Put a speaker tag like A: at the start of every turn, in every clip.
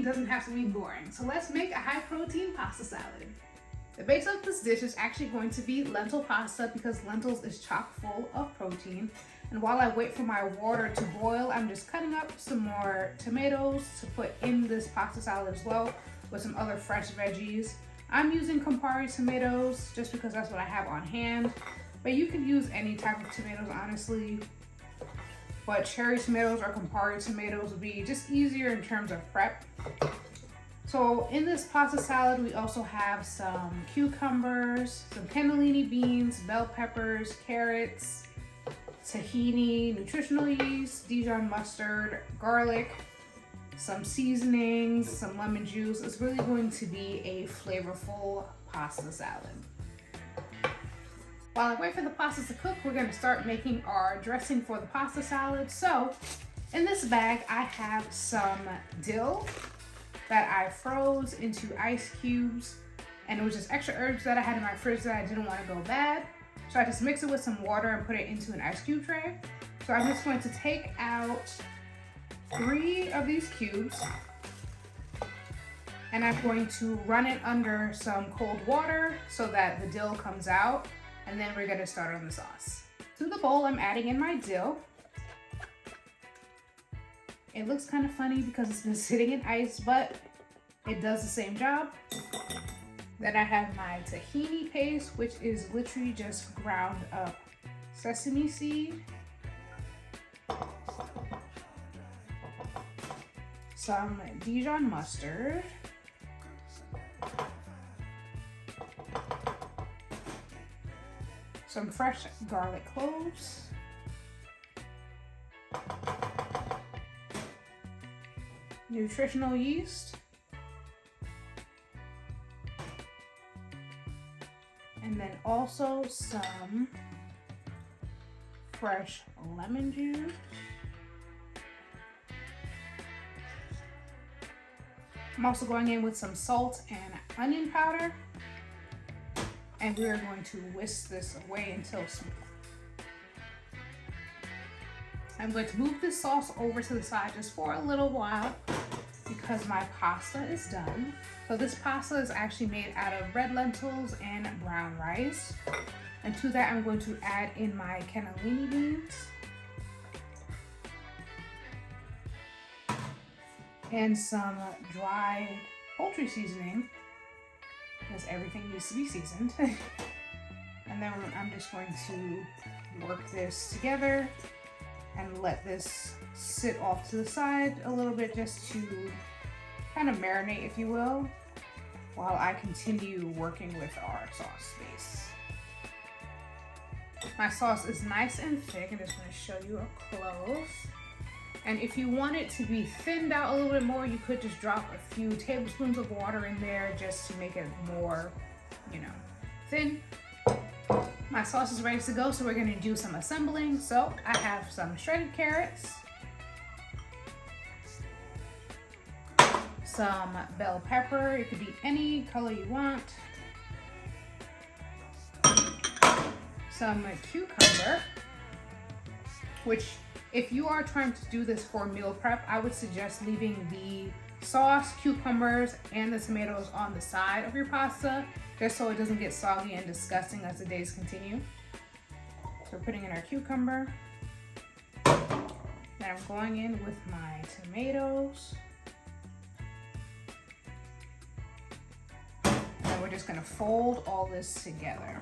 A: doesn't have to be boring. So let's make a high protein pasta salad. The base of this dish is actually going to be lentil pasta because lentils is chock full of protein. And while I wait for my water to boil, I'm just cutting up some more tomatoes to put in this pasta salad as well with some other fresh veggies. I'm using Campari tomatoes just because that's what I have on hand, but you can use any type of tomatoes, honestly. But cherry tomatoes or Campari tomatoes would be just easier in terms of prep. So in this pasta salad, we also have some cucumbers, some cannellini beans, bell peppers, carrots, tahini, nutritional yeast, Dijon mustard, garlic, some seasonings, some lemon juice. It's really going to be a flavorful pasta salad. While I wait for the pasta to cook, we're going to start making our dressing for the pasta salad. So in this bag, I have some dill that I froze into ice cubes, and it was just extra herbs that I had in my fridge that I didn't want to go bad. So I just mix it with some water and put it into an ice cube tray. So I'm just going to take out 3 of these cubes, and I'm going to run it under some cold water so that the dill comes out, and then we're going to start on the sauce. To the bowl, I'm adding in my dill. It looks kind of funny because it's been sitting in ice, but it does the same job. Then I have my tahini paste, which is literally just ground up sesame seed, some Dijon mustard, some fresh garlic cloves, nutritional yeast, and then also some fresh lemon juice, I'm also going in with some salt and onion powder, and we are going to whisk this away until smooth. I'm going to move this sauce over to the side just for a little while because my pasta is done. So this pasta is actually made out of red lentils and brown rice. And to that, I'm going to add in my cannellini beans and some dried poultry seasoning, because everything needs to be seasoned. And then I'm just going to work this together and let this sit off to the side a little bit just to kind of marinate, if you will, while I continue working with our sauce base. My sauce is nice and thick. I'm just going to show you up close. And if you want it to be thinned out a little bit more, you could just drop a few tablespoons of water in there just to make it more, thin. My sauce is ready to go, so we're going to do some assembling. So I have some shredded carrots, some bell pepper, it could be any color you want, some cucumber, which if you are trying to do this for meal prep, I would suggest leaving the sauce, cucumbers, and the tomatoes on the side of your pasta, just so it doesn't get soggy and disgusting as the days continue. So we're putting in our cucumber. Then I'm going in with my tomatoes. And we're just gonna fold all this together.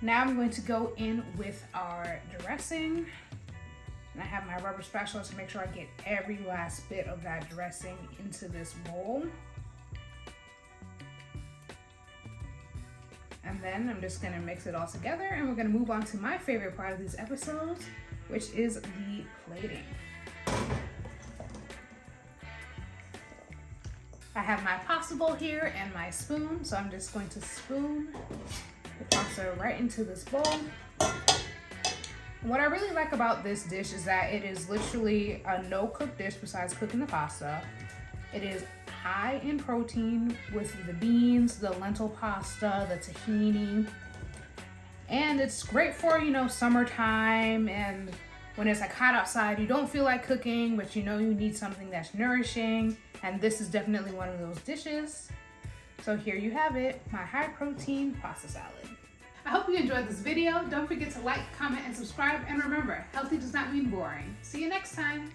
A: Now I'm going to go in with our dressing. And I have my rubber spatula to make sure I get every last bit of that dressing into this bowl. And then I'm just gonna mix it all together, and we're gonna move on to my favorite part of these episodes, which is the plating. I have my pasta bowl here and my spoon, so I'm just going to spoon the pasta right into this bowl. What I really like about this dish is that it is literally a no-cook dish besides cooking the pasta. It is high in protein with the beans, the lentil pasta, the tahini, and it's great for, summertime and when it's like hot outside, you don't feel like cooking, but you know you need something that's nourishing. And this is definitely one of those dishes. So here you have it, my high protein pasta salad. I hope you enjoyed this video. Don't forget to like, comment, and subscribe. And remember, healthy does not mean boring. See you next time.